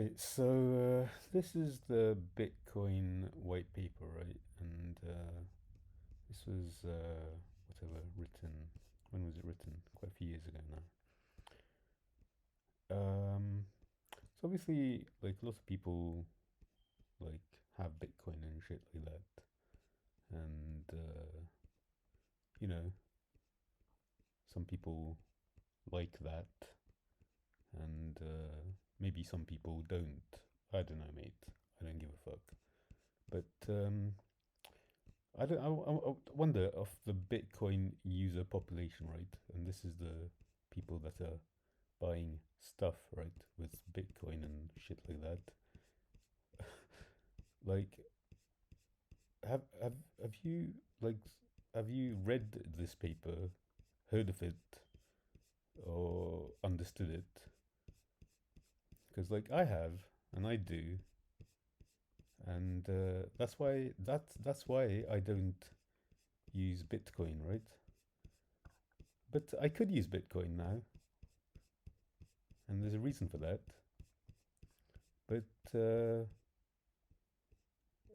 Right, so this is the Bitcoin white paper, right? And this was whatever written. When was it written? Quite a few years ago now. So obviously, like lots of people like have Bitcoin and shit like that, and you know, some people like that, and maybe some people don't. I don't know, mate. I don't give a fuck. But I wonder of the Bitcoin user population, right? And this is the people that are buying stuff, right, with Bitcoin and shit like that. Like, have you like have you read this paper, heard of it, or understood it? Because like I have, and I do, and that's why I don't use Bitcoin, right? But I could use Bitcoin now, and there's a reason for that. But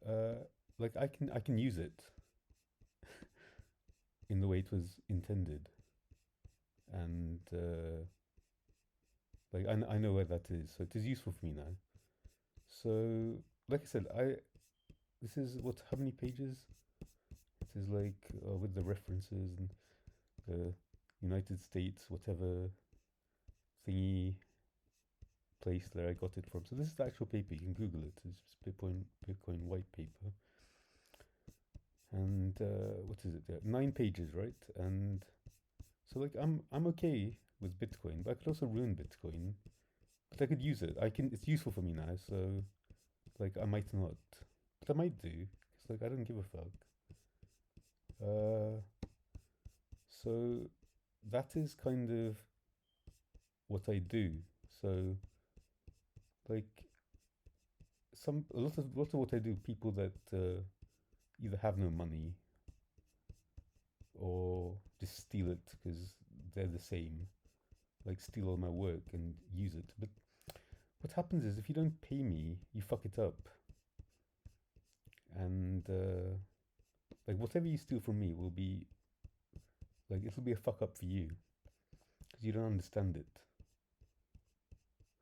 uh, like I can use it in the way it was intended, and like I know where that is, so it is useful for me now. So like I said, I this is what how many pages? It is like with the references and the United States whatever thingy place that I got it from. So this is the actual paper. You can Google it. It's Bitcoin white paper. And what is it there? 9 pages, right? And so like I'm okay with Bitcoin, but I could also ruin Bitcoin. But I could use it. I can. It's useful for me now. So like I might not, but I might do. It's like I don't give a fuck. Uh, so that is kind of what I do. So like a lot of what I do, people that either have no money or just steal it because they're the same, like steal all my work and use it. But what happens is if you don't pay me, you fuck it up. And like whatever you steal from me will be like it'll be a fuck up for you because you don't understand it.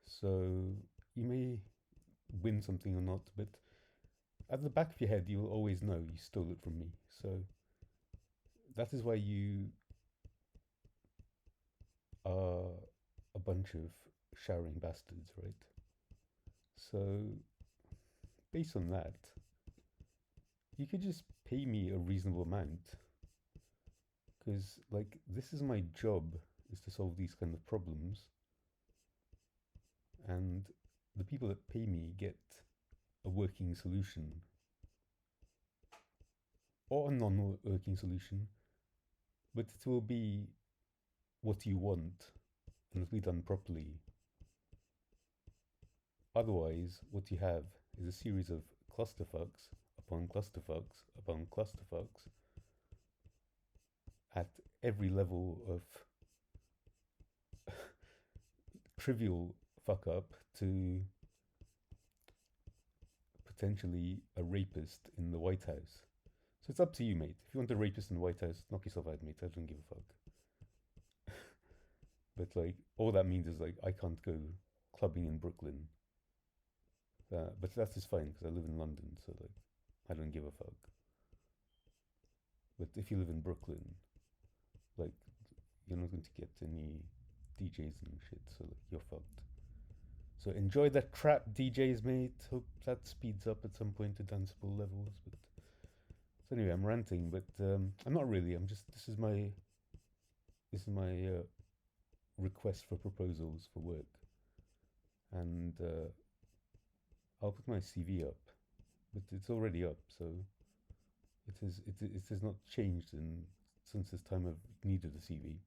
So you may win something or not, but at the back of your head, you will always know you stole it from me. So that is why you are a bunch of showering bastards, right? So based on that, you could just pay me a reasonable amount because like this is my job is to solve these kind of problems, and the people that pay me get a working solution or a non-working solution, but it will be what you want and it'll be done properly. Otherwise, what you have is a series of clusterfucks upon clusterfucks upon clusterfucks at every level of trivial fuck up to potentially a rapist in the White House. So it's up to you, mate. If you want a rapist in the White House, knock yourself out, mate. I don't give a fuck. But like, all that means is like, I can't go clubbing in Brooklyn. But that's just fine because I live in London, so like, I don't give a fuck. But if you live in Brooklyn, like, you're not going to get any DJs and shit, so like, you're fucked. So enjoy the trap DJs, mate. Hope that speeds up at some point to danceable levels. But so anyway, I'm ranting, but I'm not really. I'm just this is my request for proposals for work, and I'll put my CV up, but it's already up, so it has not changed in since this time I've needed a CV.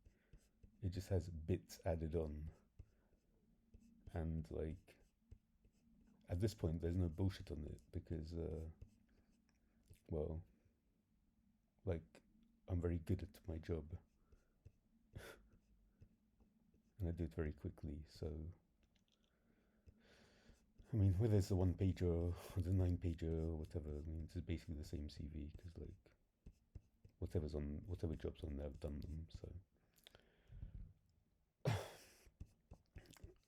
It just has bits added on, and like at this point, there's no bullshit on it because well, like I'm very good at my job and I do it very quickly. So I mean, whether it's the one pager or the 9 pager or whatever, I mean, it's basically the same CV because like whatever jobs on there, I've done them.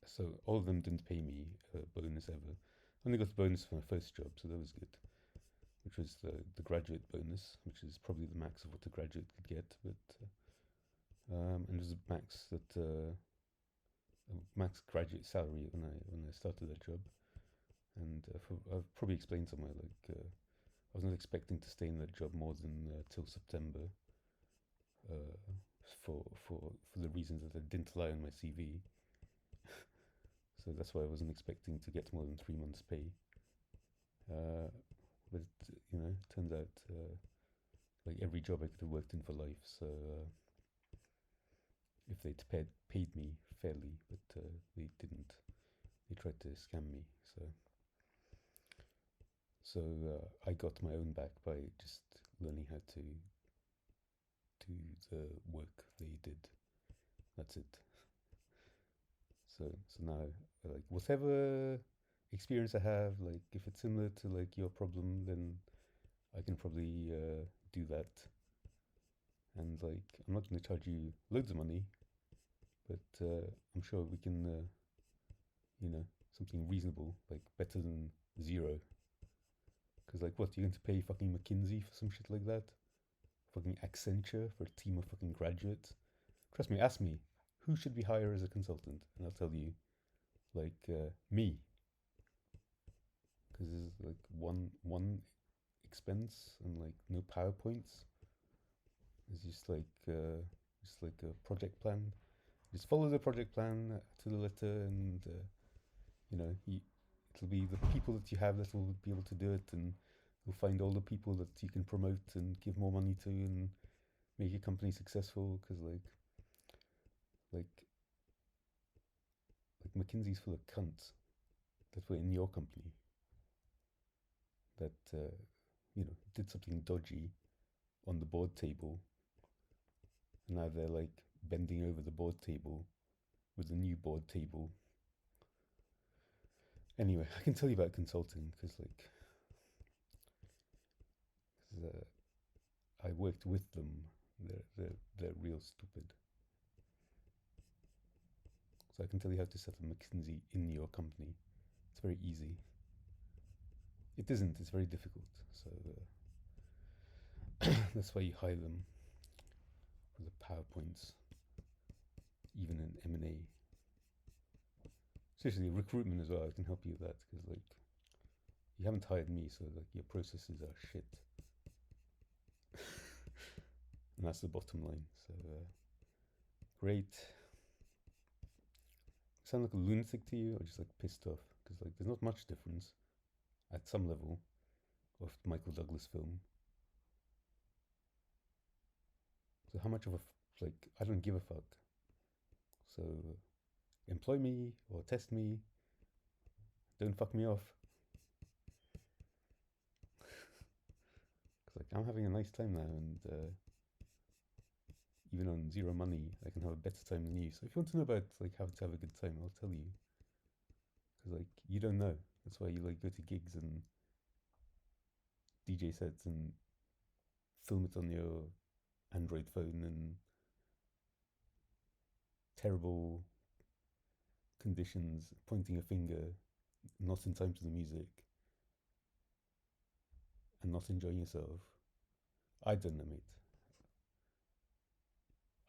So all of them didn't pay me a bonus ever. I only got the bonus for my first job, so that was good. Which was the graduate bonus, which is probably the max of what a graduate could get, but and it was a max graduate salary when I started that job. And I've probably explained somewhere like I was not expecting to stay in that job more than till September, uh, for the reasons that I didn't lie on my CV. So that's why I wasn't expecting to get more than 3 months' pay. But it turns out like every job I could have worked in for life. So if they'd paid me fairly, but they didn't. They tried to scam me. So I got my own back by just learning how to do the work they did. That's it. So now, like whatever experience I have, like if it's similar to like your problem, then I can probably do that. And like I'm not going to charge you loads of money, but I'm sure we can, something reasonable, like better than zero. Because like what, you're going to pay fucking McKinsey for some shit like that? Fucking Accenture for a team of fucking graduates? Trust me, ask me, who should we hire as a consultant? And I'll tell you, like me, because there's like one expense and like no PowerPoints. It's just like a project plan. Just follow the project plan to the letter, and it'll be the people that you have that will be able to do it, and you'll find all the people that you can promote and give more money to and make your company successful. Because like McKinsey's full of cunts that were in your company that did something dodgy on the board table, and now they're like bending over the board table with the new board table. Anyway, I can tell you about consulting because I worked with them. They're real stupid. So I can tell you how to set up McKinsey in your company. It's very easy. It isn't. It's very difficult. So that's why you hire them for the PowerPoints, even in M&A. Seriously, recruitment as well. I can help you with that because like you haven't hired me, so like your processes are shit. And that's the bottom line. So great. Sound like a lunatic to you, or just like pissed off? Because like there's not much difference at some level of Michael Douglas film. So how much of a like I don't give a fuck. So employ me or test me. Don't fuck me off. Because like I'm having a nice time now, and even on zero money, I can have a better time than you. So if you want to know about like how to have a good time, I'll tell you. Because like you don't know. That's why you like go to gigs and DJ sets and film it on your Android phone and terrible conditions, pointing a finger, not in time to the music, and not enjoying yourself. I don't know, mate.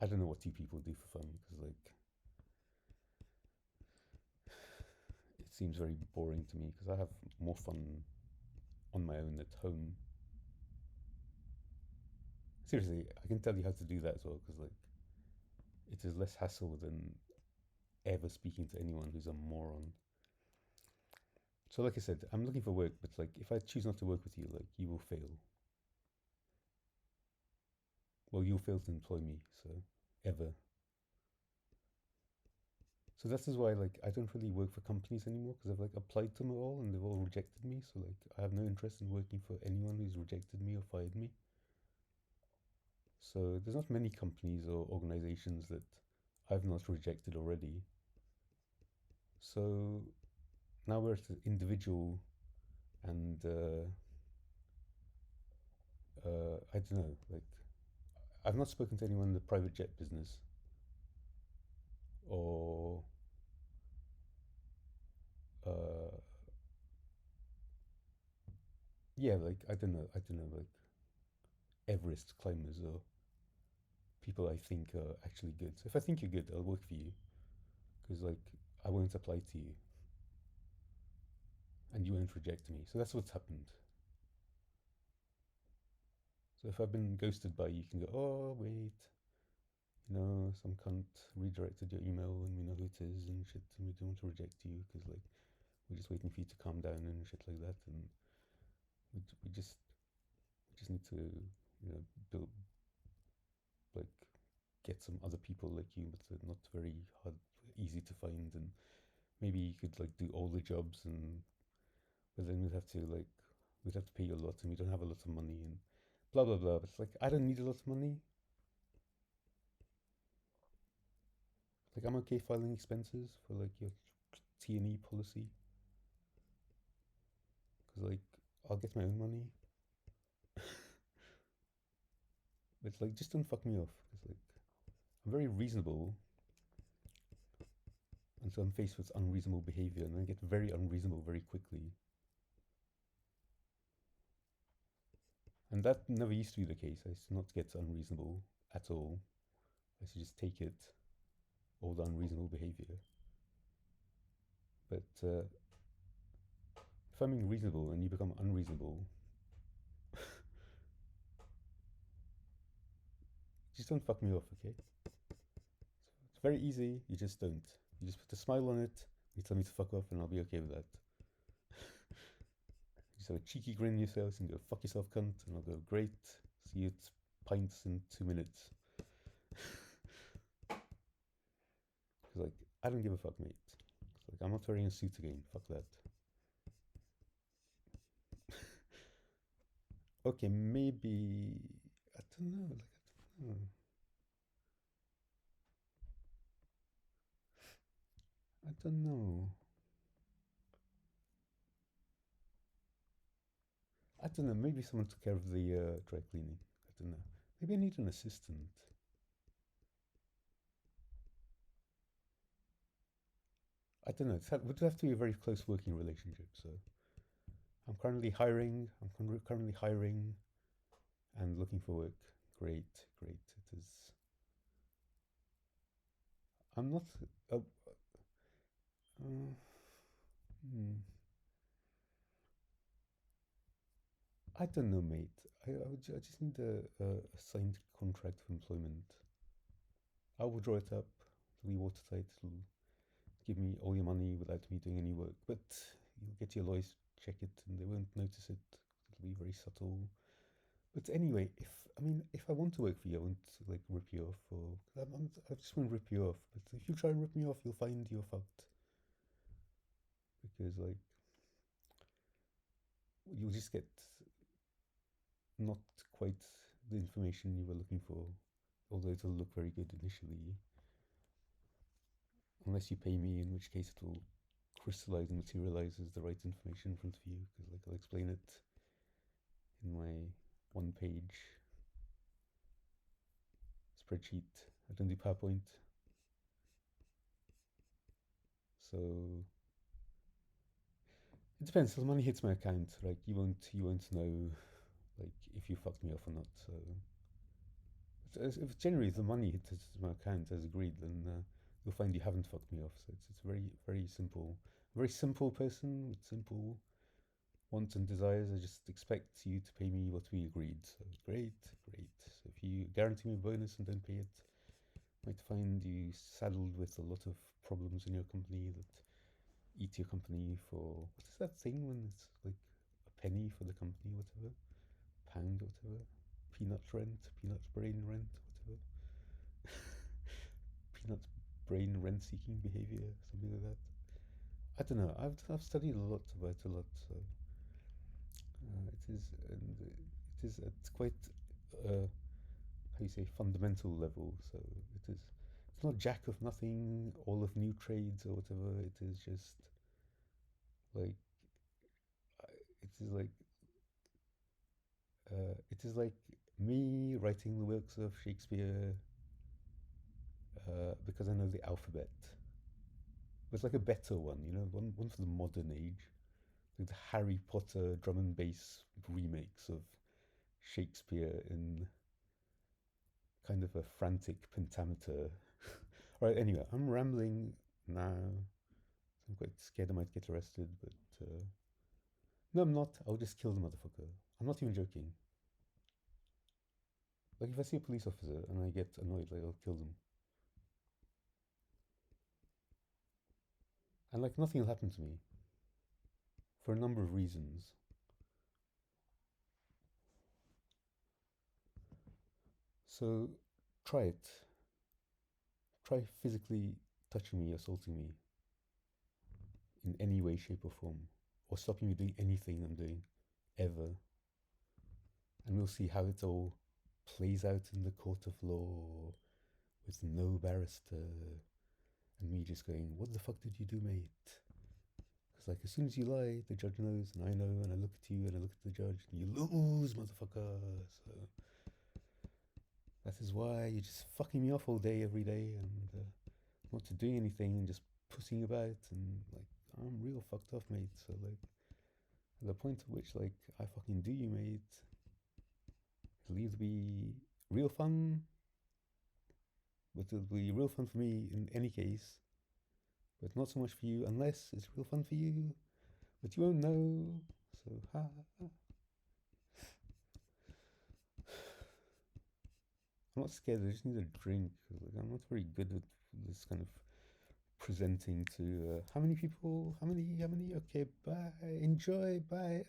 I don't know what you people do for fun because like it seems very boring to me because I have more fun on my own at home. Seriously, I can tell you how to do that as well because like it is less hassle than ever speaking to anyone who's a moron. So like I said, I'm looking for work, but like if I choose not to work with you, like you will fail. Well, you'll fail to employ me, so ever. So that is why like I don't really work for companies anymore because I've like applied to them all and they've all rejected me. So like I have no interest in working for anyone who's rejected me or fired me. So there's not many companies or organizations that I've not rejected already. So now we're at the individual, and I don't know, like I've not spoken to anyone in the private jet business, or uh, yeah, like I don't know, like Everest climbers or people I think are actually good. So if I think you're good, I'll work for you because like I won't apply to you and you won't reject me. So that's what's happened. So if I've been ghosted by you, you can go, oh wait, some cunt redirected your email and we know who it is and shit, and we don't want to reject you because like we're just waiting for you to calm down and shit like that, and we just need to build, like, get some other people like you, but they're not very hard, easy to find, and maybe you could like do all the jobs, and but then we'd have to pay you a lot, and we don't have a lot of money, and blah blah blah. But it's like I don't need a lot of money. Like I'm okay filing expenses for like your T&E policy because like I'll get my own money. But it's like just don't fuck me off because like I'm very reasonable, and so I'm faced with unreasonable behavior, and I get very unreasonable very quickly. And that never used to be the case. I used to not get unreasonable at all. I used to just take it, all the unreasonable behavior. But if I'm being reasonable and you become unreasonable, just don't fuck me off, okay? It's very easy. You just don't. You just put a smile on it. You tell me to fuck off, and I'll be okay with that. You just have a cheeky grin on your face and go, fuck yourself, cunt. And I'll go, great. See you at pints in 2 minutes. Because, like, I don't give a fuck, mate. It's like, I'm not wearing a suit again. Fuck that. Okay, maybe. I don't know. Like, I don't know. I don't know. I don't know. Maybe someone took care of the dry cleaning. I don't know. Maybe I need an assistant. I don't know. It would have to be a very close working relationship. So I'm currently hiring. Currently hiring and looking for work. Great, great. It is. I'm not. Uh, uh, hmm. I don't know, mate. I just need a signed contract of employment. I will draw it up. It'll be watertight. It'll give me all your money without me doing any work. But you'll get your lawyers to check it, and they won't notice it. It'll be very subtle. But anyway, if I want to work for you, I won't like rip you off, or I just won't rip you off. But if you try and rip me off, you'll find you're fucked because like you'll just get not quite the information you were looking for, although it'll look very good initially, unless you pay me, in which case it will crystallize and materialize as the right information in front of you, because like I'll explain it in my one-page spreadsheet. I don't do PowerPoint, so it depends. If the money hits my account, like you won't know like if you fucked me off or not. So if generally the money hits my account as agreed, then you'll find you haven't fucked me off. So it's very very simple, very simple person with simple wants and desires. I just expect you to pay me what we agreed. So great, great. So if you guarantee me a bonus and don't pay it, I might find you saddled with a lot of problems in your company that eat your company for what is that thing when it's like a penny for the company, whatever, pound, whatever, peanut rent, peanut brain rent, whatever, peanut brain rent seeking behavior, something like that. I don't know. I've studied a lot about a lot, so it is, and it's quite how you say fundamental level. So it is. It's not jack of nothing, all of new trades or whatever. It is just Like I- it is like me writing the works of Shakespeare because I know the alphabet. But it's like a better one, you know, one for the modern age, like the Harry Potter drum and bass remakes of Shakespeare in kind of a frantic pentameter. All right, anyway, I'm rambling now. I'm quite scared I might get arrested, but no, I'm not. I'll just kill the motherfucker. I'm not even joking. Like if I see a police officer and I get annoyed, like I'll kill them, and like nothing will happen to me for a number of reasons. So try it. Try physically touching me, assaulting me in any way, shape, or form, or stopping me doing anything I'm doing ever, and we'll see how it all plays out in the court of law with no barrister and me just going, "What the fuck did you do, mate?" Because like as soon as you lie, the judge knows, and I know, and I look at you and I look at the judge, and you lose, motherfucker. So that is why you're just fucking me off all day, every day, and not to doing anything and just pussing about, and like I'm real fucked off, mate. So like at the point at which like I fucking do you, mate, it'll either be real fun, but it'll be real fun for me in any case, but not so much for you unless it's real fun for you, but you won't know. So ha. I'm not scared. I just need a drink. Like, I'm not very good at this kind of presenting to how many people, how many. Okay, bye. Enjoy. Bye.